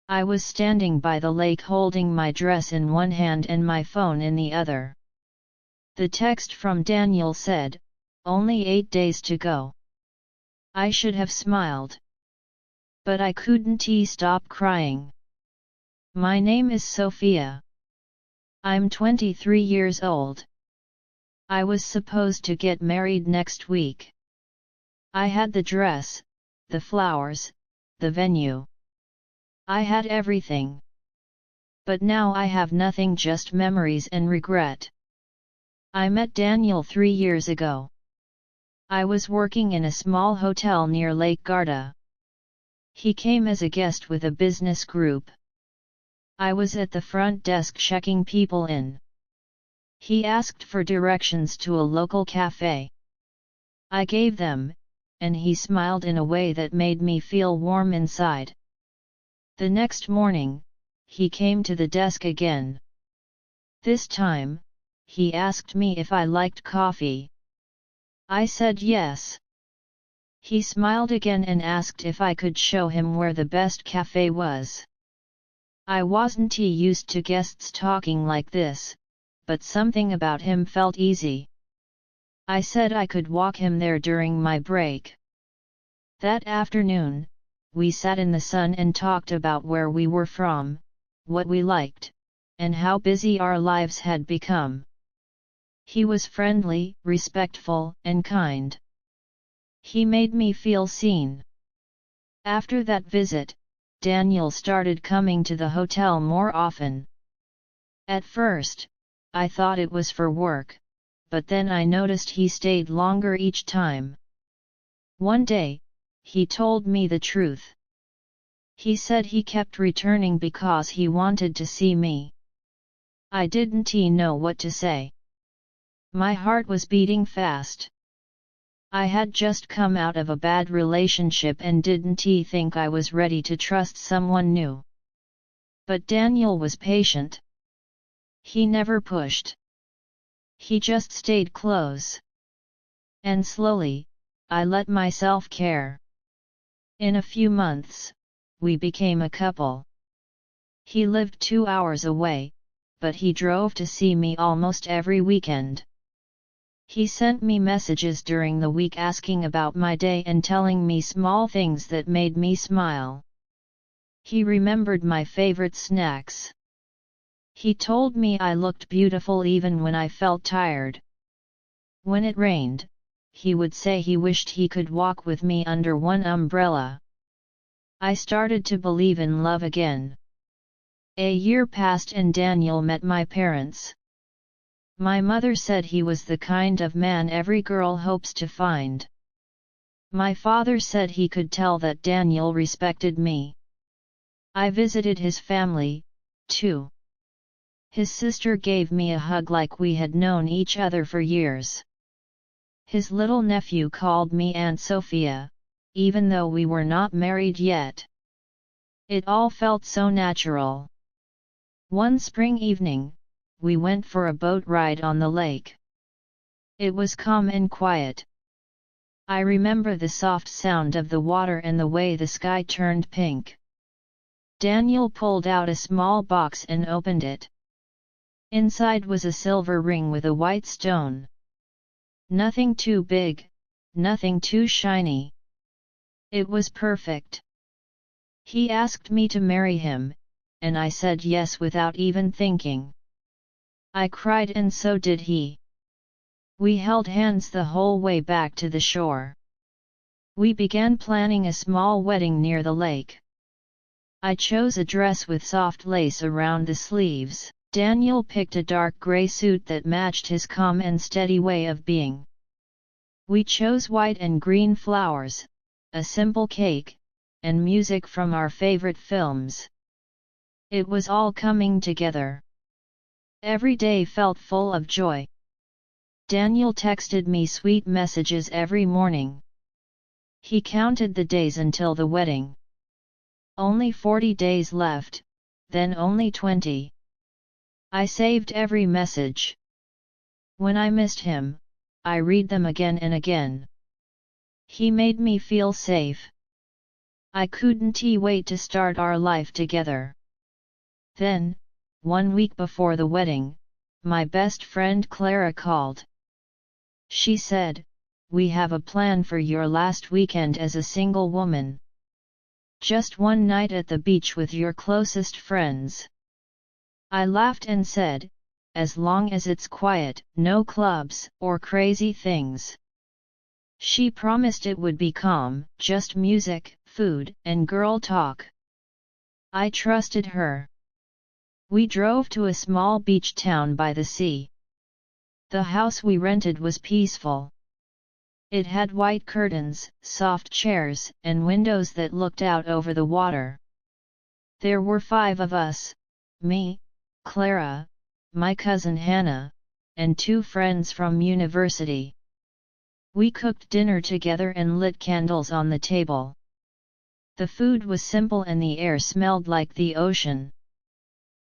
I was standing by the lake holding my dress in one hand and my phone in the other. The text from Daniel said, "Only 8 days to go." I should have smiled. But I couldn't stop crying. My name is Sophia. I'm 23 years old. I was supposed to get married next week. I had the dress, the flowers, the venue. I had everything. But now I have nothing, just memories and regret. I met Daniel 3 years ago. I was working in a small hotel near Lake Garda. He came as a guest with a business group. I was at the front desk checking people in. He asked for directions to a local cafe. I gave them, and he smiled in a way that made me feel warm inside. The next morning, he came to the desk again. This time, he asked me if I liked coffee. I said yes. He smiled again and asked if I could show him where the best cafe was. I wasn't used to guests talking like this, but something about him felt easy. I said I could walk him there during my break. That afternoon, we sat in the sun and talked about where we were from, what we liked, and how busy our lives had become. He was friendly, respectful, and kind. He made me feel seen. After that visit, Daniel started coming to the hotel more often. At first, I thought it was for work, but then I noticed he stayed longer each time. One day, he told me the truth. He said he kept returning because he wanted to see me. I didn't know what to say. My heart was beating fast. I had just come out of a bad relationship and didn't think I was ready to trust someone new. But Daniel was patient. He never pushed. He just stayed close. And slowly, I let myself care. In a few months, we became a couple. He lived 2 hours away, but he drove to see me almost every weekend. He sent me messages during the week asking about my day and telling me small things that made me smile. He remembered my favorite snacks. He told me I looked beautiful even when I felt tired. When it rained, he would say he wished he could walk with me under one umbrella. I started to believe in love again. A year passed and Daniel met my parents. My mother said he was the kind of man every girl hopes to find. My father said he could tell that Daniel respected me. I visited his family, too. His sister gave me a hug like we had known each other for years. His little nephew called me Aunt Sophia, even though we were not married yet. It all felt so natural. One spring evening, we went for a boat ride on the lake. It was calm and quiet. I remember the soft sound of the water and the way the sky turned pink. Daniel pulled out a small box and opened it. Inside was a silver ring with a white stone. Nothing too big, nothing too shiny. It was perfect. He asked me to marry him, and I said yes without even thinking. I cried and so did he. We held hands the whole way back to the shore. We began planning a small wedding near the lake. I chose a dress with soft lace around the sleeves. Daniel picked a dark gray suit that matched his calm and steady way of being. We chose white and green flowers, a simple cake, and music from our favorite films. It was all coming together. Every day felt full of joy. Daniel texted me sweet messages every morning. He counted the days until the wedding. Only 40 days left, then only 20. I saved every message. When I missed him, I read them again and again. He made me feel safe. I couldn't wait to start our life together. Then, 1 week before the wedding, my best friend Clara called. She said, "We have a plan for your last weekend as a single woman. Just one night at the beach with your closest friends." I laughed and said, "As long as it's quiet, no clubs or crazy things." She promised it would be calm, just music, food, and girl talk. I trusted her. We drove to a small beach town by the sea. The house we rented was peaceful. It had white curtains, soft chairs, and windows that looked out over the water. There were 5 of us: me, Clara, my cousin Hannah, and 2 friends from university. We cooked dinner together and lit candles on the table. The food was simple and the air smelled like the ocean.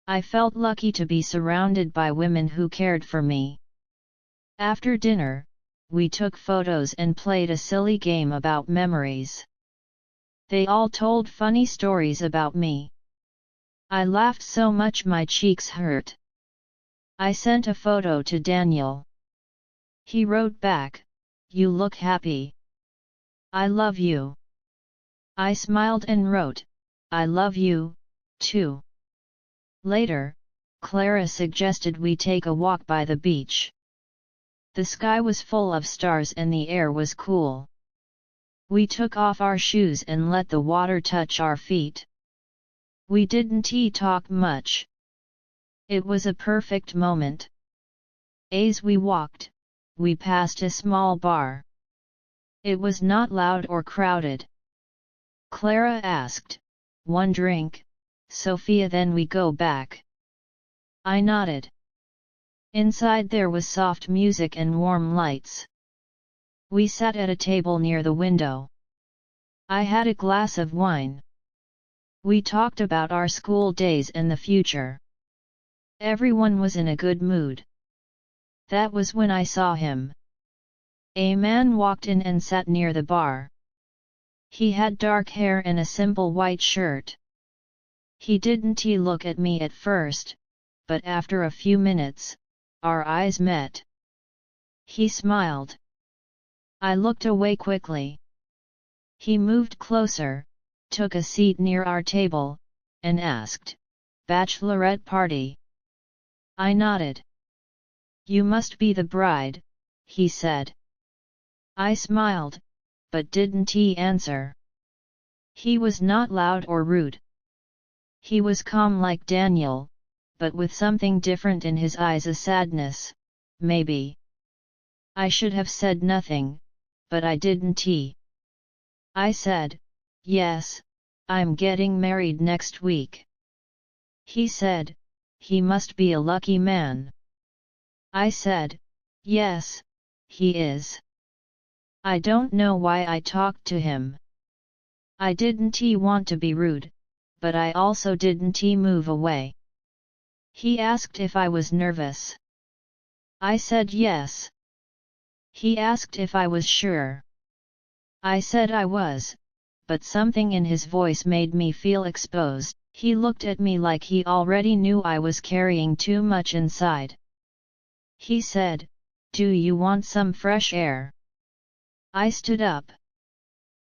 I felt lucky to be surrounded by women who cared for me. After dinner, we took photos and played a silly game about memories. They all told funny stories about me. I laughed so much my cheeks hurt. I sent a photo to Daniel. He wrote back, "You look happy. I love you." I smiled and wrote, "I love you, too." Later, Clara suggested we take a walk by the beach. The sky was full of stars and the air was cool. We took off our shoes and let the water touch our feet. We didn't talk much. It was a perfect moment. As we walked, we passed a small bar. It was not loud or crowded. Clara asked, "One drink, Sophia, then we go back?" I nodded. Inside there was soft music and warm lights. We sat at a table near the window. I had a glass of wine. We talked about our school days and the future. Everyone was in a good mood. That was when I saw him. A man walked in and sat near the bar. He had dark hair and a simple white shirt. He didn't look at me at first, but after a few minutes, our eyes met. He smiled. I looked away quickly. He moved closer, took a seat near our table, and asked, "Bachelorette party?" I nodded. "You must be the bride," he said. I smiled, but didn't answer. He was not loud or rude. He was calm like Daniel, but with something different in his eyes, a sadness, maybe. I should have said nothing, but I didn't. I said, "Yes, I'm getting married next week." He said, "He must be a lucky man." I said, "Yes, he is." I don't know why I talked to him. I didn't want to be rude, but I also didn't move away. He asked if I was nervous. I said yes. He asked if I was sure. I said I was, but something in his voice made me feel exposed. He looked at me like he already knew I was carrying too much inside. He said, "Do you want some fresh air?" I stood up.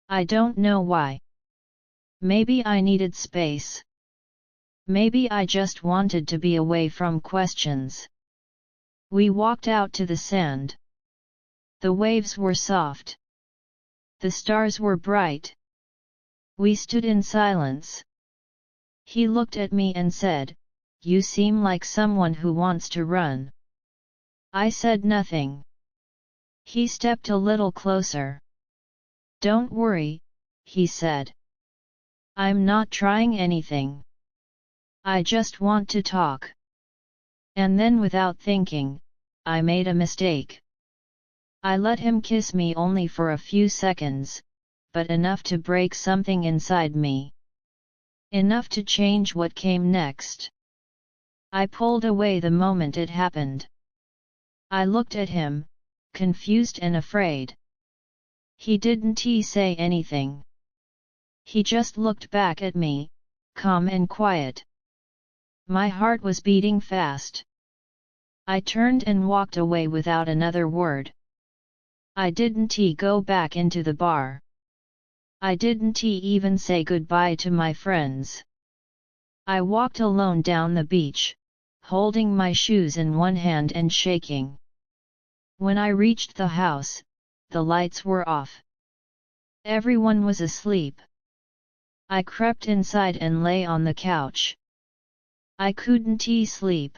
I don't know why. Maybe I needed space. Maybe I just wanted to be away from questions. We walked out to the sand. The waves were soft. The stars were bright. We stood in silence. He looked at me and said, "You seem like someone who wants to run." I said nothing. He stepped a little closer. "Don't worry," he said. "I'm not trying anything. I just want to talk." And then without thinking, I made a mistake. I let him kiss me only for a few seconds, but enough to break something inside me. Enough to change what came next. I pulled away the moment it happened. I looked at him, confused and afraid. He didn't say anything. He just looked back at me, calm and quiet. My heart was beating fast. I turned and walked away without another word. I didn't go back into the bar. I didn't even say goodbye to my friends. I walked alone down the beach, holding my shoes in one hand and shaking. When I reached the house, the lights were off. Everyone was asleep. I crept inside and lay on the couch. I couldn't sleep.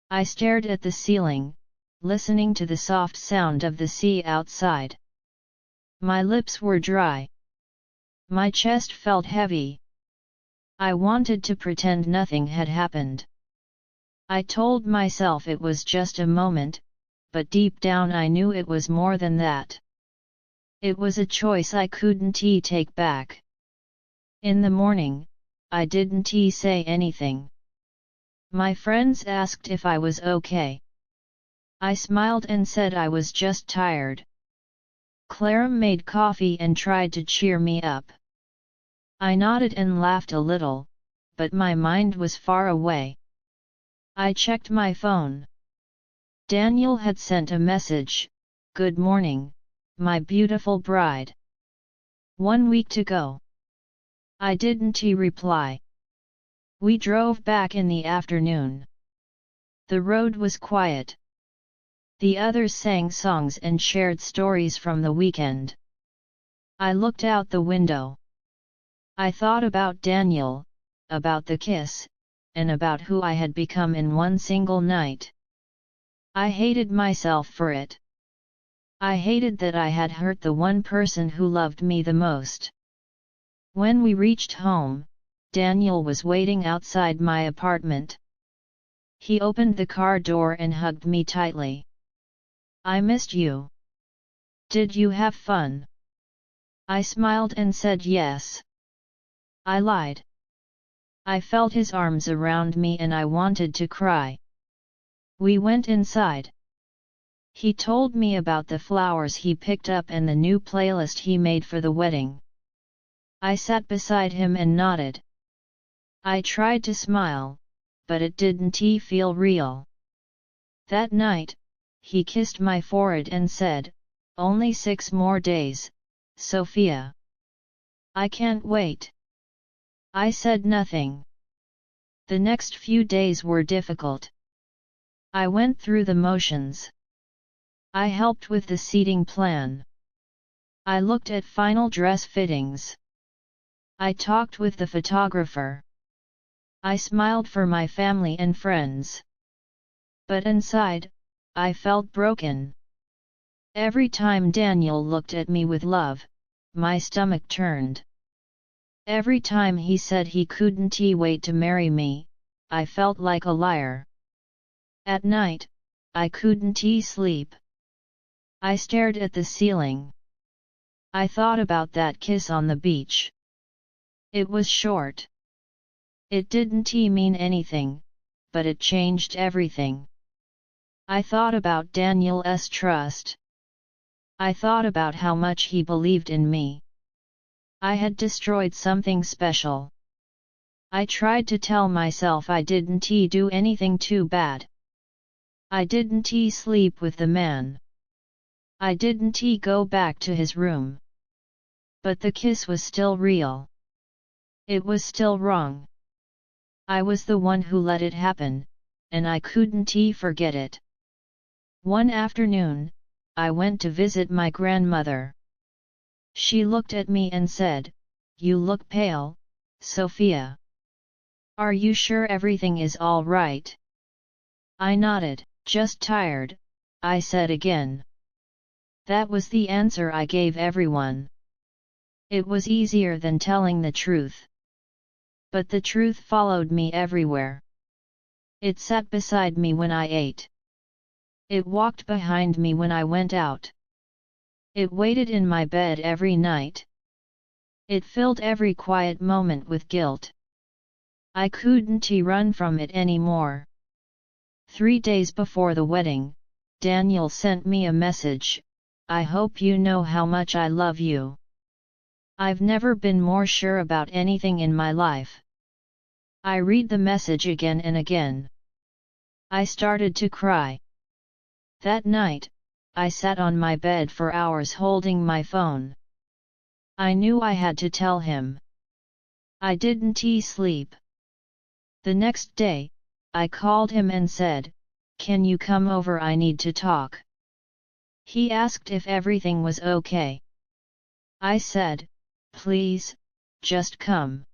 I stared at the ceiling, listening to the soft sound of the sea outside. My lips were dry. My chest felt heavy. I wanted to pretend nothing had happened. I told myself it was just a moment, but deep down I knew it was more than that. It was a choice I couldn't take back. In the morning, I didn't say anything. My friends asked if I was okay. I smiled and said I was just tired. Clara made coffee and tried to cheer me up. I nodded and laughed a little, but my mind was far away. I checked my phone. Daniel had sent a message, "Good morning, my beautiful bride. 1 week to go." I didn't reply. We drove back in the afternoon. The road was quiet. The others sang songs and shared stories from the weekend. I looked out the window. I thought about Daniel, about the kiss, and about who I had become in one single night. I hated myself for it. I hated that I had hurt the one person who loved me the most. When we reached home, Daniel was waiting outside my apartment. He opened the car door and hugged me tightly. "I missed you. Did you have fun?" I smiled and said yes. I lied. I felt his arms around me and I wanted to cry. We went inside. He told me about the flowers he picked up and the new playlist he made for the wedding. I sat beside him and nodded. I tried to smile, but it didn't feel real. That night, he kissed my forehead and said, "Only 6 more days, Sophia. I can't wait." I said nothing. The next few days were difficult. I went through the motions. I helped with the seating plan. I looked at final dress fittings. I talked with the photographer. I smiled for my family and friends. But inside, I felt broken. Every time Daniel looked at me with love, my stomach turned. Every time he said he couldn't wait to marry me, I felt like a liar. At night, I couldn't sleep. I stared at the ceiling. I thought about that kiss on the beach. It was short. It didn't mean anything, but it changed everything. I thought about Daniel's trust. I thought about how much he believed in me. I had destroyed something special. I tried to tell myself I didn't do anything too bad. I didn't sleep with the man. I didn't go back to his room. But the kiss was still real. It was still wrong. I was the one who let it happen, and I couldn't forget it. One afternoon, I went to visit my grandmother. She looked at me and said, "You look pale, Sophia. Are you sure everything is all right?" I nodded. "Just tired," I said again. That was the answer I gave everyone. It was easier than telling the truth. But the truth followed me everywhere. It sat beside me when I ate. It walked behind me when I went out. It waited in my bed every night. It filled every quiet moment with guilt. I couldn't run from it anymore. 3 days before the wedding, Daniel sent me a message, "I hope you know how much I love you. I've never been more sure about anything in my life. I read the message again and again. I started to cry. That night, I sat on my bed for hours holding my phone. I knew I had to tell him. I didn't sleep. The next day, I called him and said, "Can you come over? I need to talk." He asked if everything was okay. I said, "Please, just come."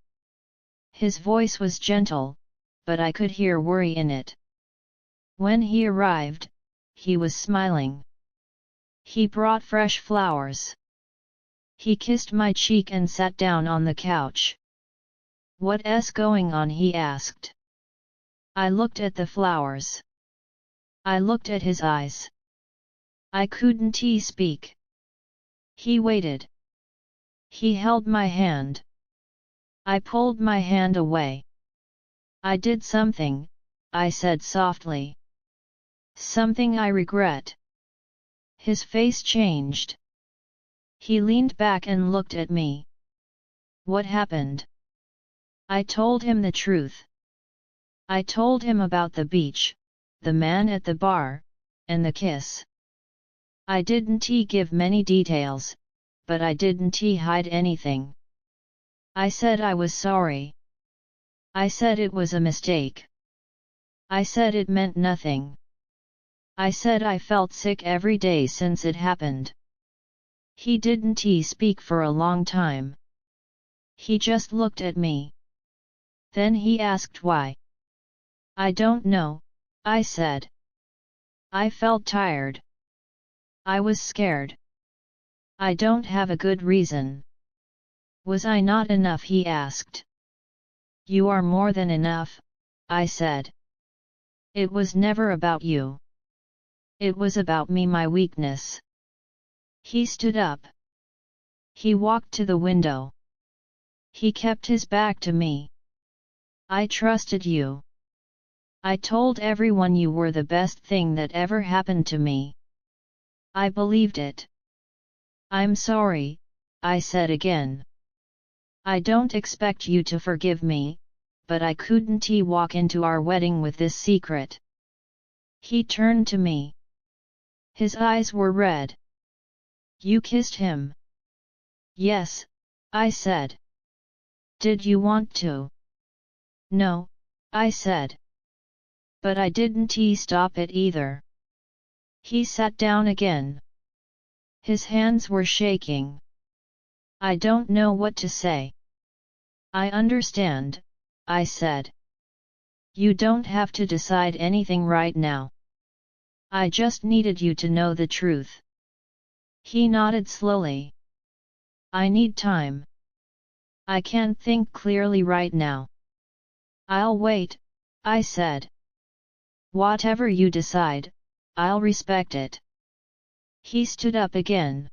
His voice was gentle, but I could hear worry in it. When he arrived, he was smiling. He brought fresh flowers. He kissed my cheek and sat down on the couch. "What's going on?" he asked. I looked at the flowers. I looked at his eyes. I couldn't speak. He waited. He held my hand. I pulled my hand away. "I did something," I said softly. "Something I regret." His face changed. He leaned back and looked at me. "What happened?" I told him the truth. I told him about the beach, the man at the bar, and the kiss. I didn't give many details, but I didn't hide anything. I said I was sorry. I said it was a mistake. I said it meant nothing. I said I felt sick every day since it happened. He didn't speak for a long time. He just looked at me. Then he asked why. "I don't know," I said. I felt tired. I was scared. "I don't have a good reason." "Was I not enough?" he asked. "You are more than enough," I said. "It was never about you. It was about me, my weakness." He stood up. He walked to the window. He kept his back to me. "I trusted you. I told everyone you were the best thing that ever happened to me. I believed it." "I'm sorry," I said again. "I don't expect you to forgive me, but I couldn't walk into our wedding with this secret." He turned to me. His eyes were red. "You kissed him?" "Yes," I said. "Did you want to?" "No," I said. But I didn't stop it either. He sat down again. His hands were shaking. "I don't know what to say." "I understand," I said. "You don't have to decide anything right now. I just needed you to know the truth." He nodded slowly. "I need time. I can't think clearly right now." "I'll wait," I said. "Whatever you decide, I'll respect it." He stood up again.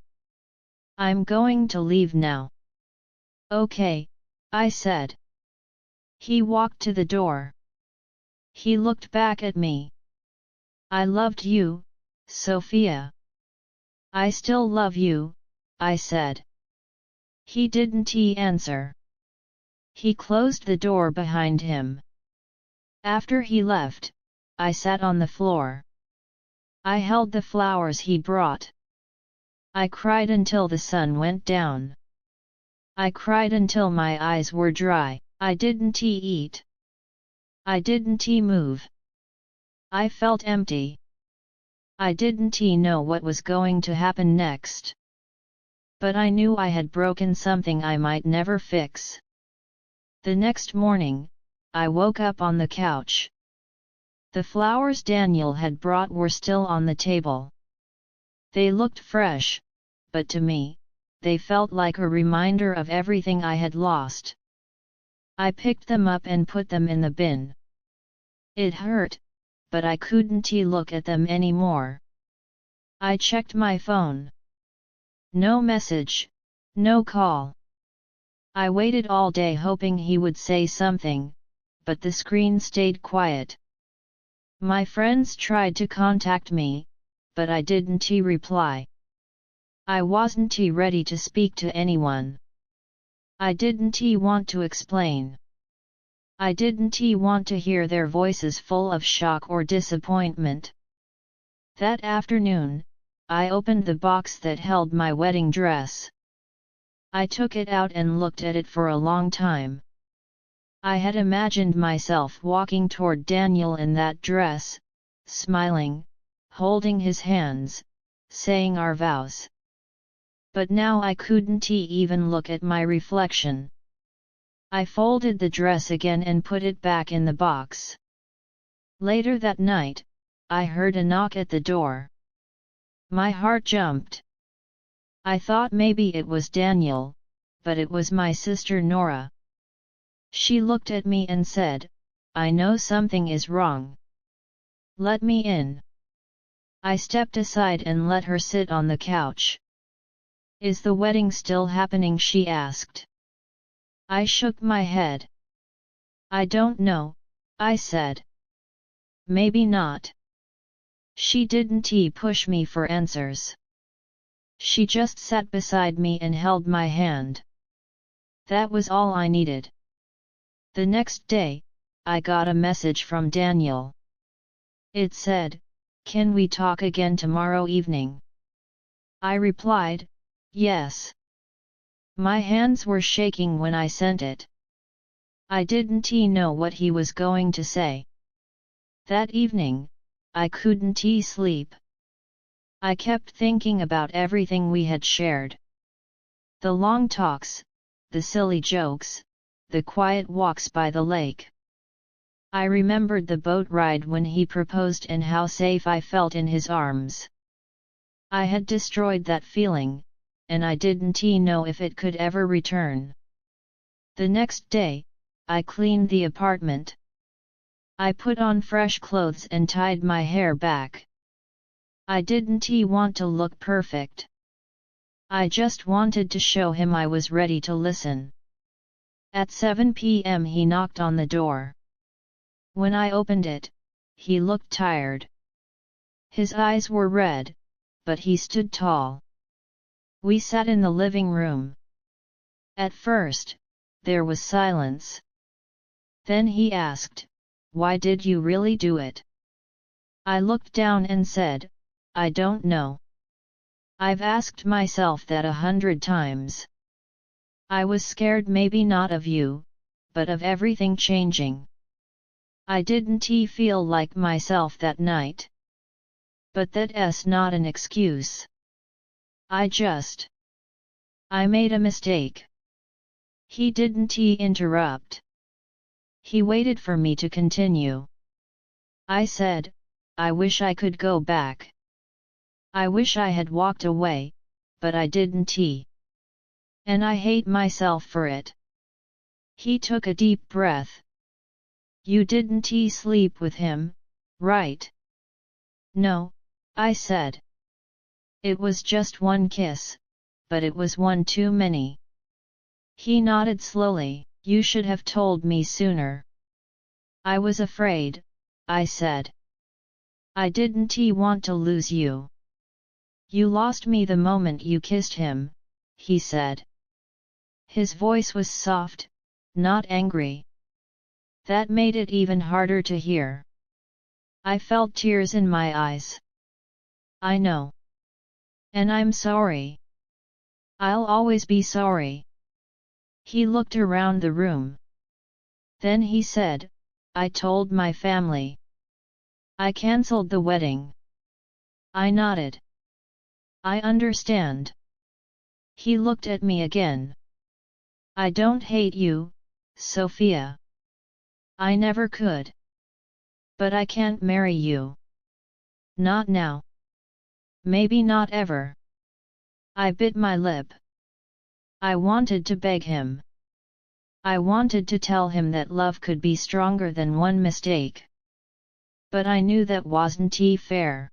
"I'm going to leave now." "Okay," I said. He walked to the door. He looked back at me. "I loved you, Sophia." "I still love you," I said. He didn't answer. He closed the door behind him. After he left, I sat on the floor. I held the flowers he brought. I cried until the sun went down. I cried until my eyes were dry. I didn't eat. I didn't move. I felt empty. I didn't know what was going to happen next. But I knew I had broken something I might never fix. The next morning, I woke up on the couch. The flowers Daniel had brought were still on the table. They looked fresh, but to me, they felt like a reminder of everything I had lost. I picked them up and put them in the bin. It hurt, but I couldn't look at them anymore. I checked my phone. No message, no call. I waited all day hoping he would say something, but the screen stayed quiet. My friends tried to contact me, but I didn't reply. I wasn't ready to speak to anyone. I didn't want to explain. I didn't want to hear their voices full of shock or disappointment. That afternoon, I opened the box that held my wedding dress. I took it out and looked at it for a long time. I had imagined myself walking toward Daniel in that dress, smiling, holding his hands, saying our vows. But now I couldn't even look at my reflection. I folded the dress again and put it back in the box. Later that night, I heard a knock at the door. My heart jumped. I thought maybe it was Daniel, but it was my sister Nora. She looked at me and said, "I know something is wrong. Let me in." I stepped aside and let her sit on the couch. "Is the wedding still happening?" she asked. I shook my head. "I don't know," I said. "Maybe not." She didn't push me for answers. She just sat beside me and held my hand. That was all I needed. The next day, I got a message from Daniel. It said, "Can we talk again tomorrow evening?" I replied, "Yes." My hands were shaking when I sent it. I didn't know what he was going to say. That evening, I couldn't sleep. I kept thinking about everything we had shared. The long talks, the silly jokes, the quiet walks by the lake. I remembered the boat ride when he proposed and how safe I felt in his arms. I had destroyed that feeling, and I didn't know if it could ever return. The next day, I cleaned the apartment. I put on fresh clothes and tied my hair back. I didn't want to look perfect. I just wanted to show him I was ready to listen. At 7 p.m. he knocked on the door. When I opened it, he looked tired. His eyes were red, but he stood tall. We sat in the living room. At first, there was silence. Then he asked, "Why did you really do it?" I looked down and said, "I don't know. I've asked myself that 100 times. I was scared, maybe not of you, but of everything changing. I didn't feel like myself that night. But that's not an excuse. I made a mistake." He didn't interrupt. He waited for me to continue. I said, "I wish I could go back. I wish I had walked away, but I didn't. And I hate myself for it." He took a deep breath. "You didn't sleep with him, right?" "No," I said. "It was just one kiss, but it was one too many." He nodded slowly. "You should have told me sooner." "I was afraid," I said. "I didn't want to lose you." "You lost me the moment you kissed him," he said. His voice was soft, not angry. That made it even harder to hear. I felt tears in my eyes. "I know. And I'm sorry. I'll always be sorry." He looked around the room. Then he said, "I told my family. I cancelled the wedding." I nodded. "I understand." He looked at me again. "I don't hate you, Sophia. I never could. But I can't marry you. Not now. Maybe not ever." I bit my lip. I wanted to beg him. I wanted to tell him that love could be stronger than one mistake. But I knew that wasn't fair.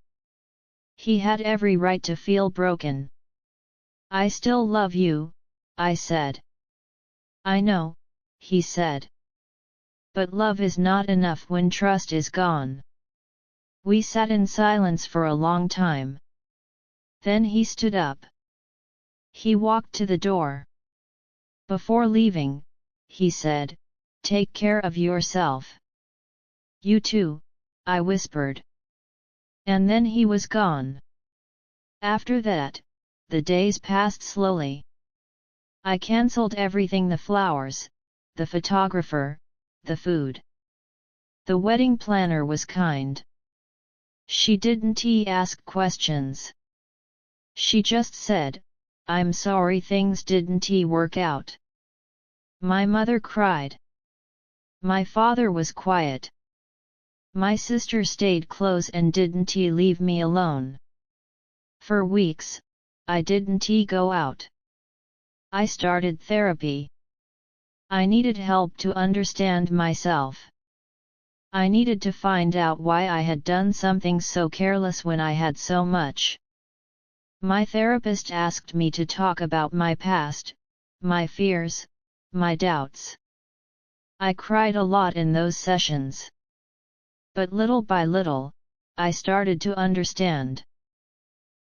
He had every right to feel broken. "I still love you," I said. "I know," he said. "But love is not enough when trust is gone." We sat in silence for a long time. Then he stood up. He walked to the door. Before leaving, he said, "Take care of yourself." "You too," I whispered. And then he was gone. After that, the days passed slowly. I cancelled everything: the flowers, the photographer, the food. The wedding planner was kind. She didn't ask questions. She just said, "I'm sorry things didn't work out." My mother cried. My father was quiet. My sister stayed close and didn't leave me alone. For weeks, I didn't go out. I started therapy. I needed help to understand myself. I needed to find out why I had done something so careless when I had so much. My therapist asked me to talk about my past, my fears, my doubts. I cried a lot in those sessions. But little by little, I started to understand.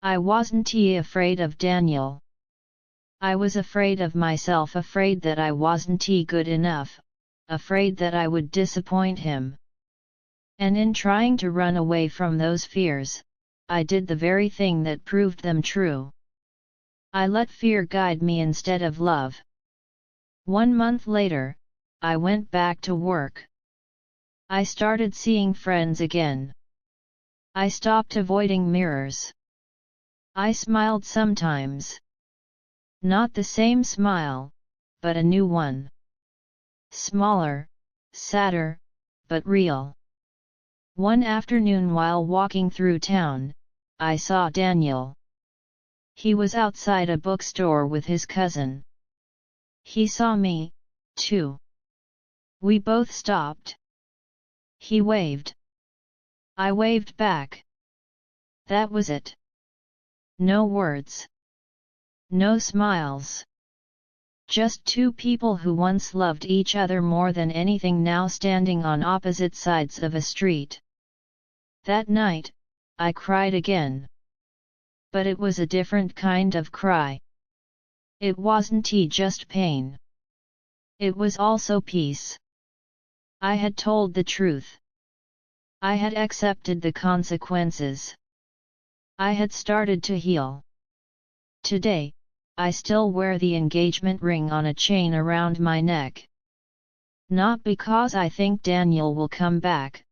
I wasn't afraid of Daniel. I was afraid of myself, afraid that I wasn't good enough, afraid that I would disappoint him. And in trying to run away from those fears, I did the very thing that proved them true. I let fear guide me instead of love. 1 month later, I went back to work. I started seeing friends again. I stopped avoiding mirrors. I smiled sometimes. Not the same smile, but a new one. Smaller, sadder, but real. One afternoon while walking through town, I saw Daniel. He was outside a bookstore with his cousin. He saw me, too. We both stopped. He waved. I waved back. That was it. No words. No smiles. Just two people who once loved each other more than anything, now standing on opposite sides of a street. That night, I cried again. But it was a different kind of cry. It wasn't just pain. It was also peace. I had told the truth. I had accepted the consequences. I had started to heal. Today, I still wear the engagement ring on a chain around my neck. Not because I think Daniel will come back,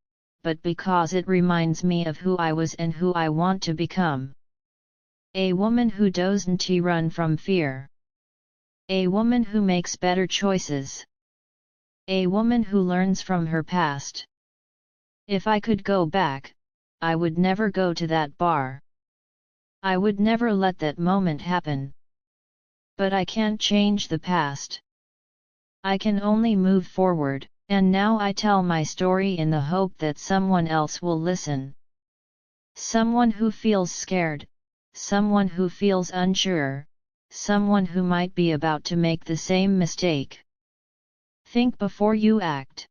but because it reminds me of who I was and who I want to become. A woman who doesn't run from fear. A woman who makes better choices. A woman who learns from her past. If I could go back, I would never go to that bar. I would never let that moment happen. But I can't change the past. I can only move forward, and now I tell my story in the hope that someone else will listen. Someone who feels scared, someone who feels unsure, someone who might be about to make the same mistake. Think before you act.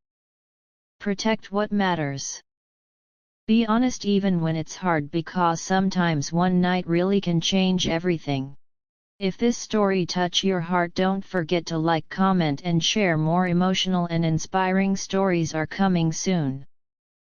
Protect what matters. Be honest even when it's hard, because sometimes one night really can change everything. If this story touched your heart, don't forget to like, comment and share. More emotional and inspiring stories are coming soon.